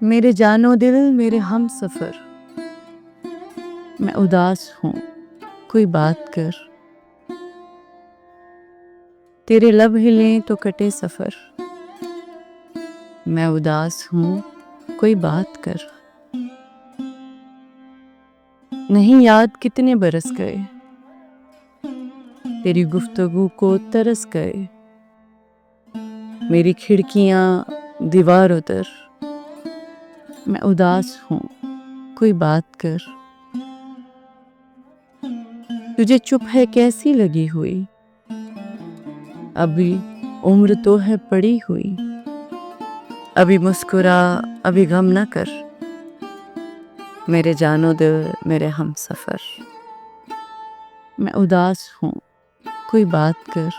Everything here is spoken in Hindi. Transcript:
मेरे जानो दिल मेरे हम सफ़र, मैं उदास हूँ कोई बात कर। तेरे लब हिलें तो कटे सफ़र, मैं उदास हूँ कोई बात कर। नहीं याद कितने बरस गए, तेरी गुफ्तगू को तरस गए। मेरी खिड़कियाँ दीवारों तर, मैं उदास हूँ कोई बात कर। तुझे चुप है कैसी लगी हुई, अभी उम्र तो है पड़ी हुई। अभी मुस्कुरा अभी गम न कर, मेरे जानो दिल मेरे हम सफ़र, मैं उदास हूँ कोई बात कर।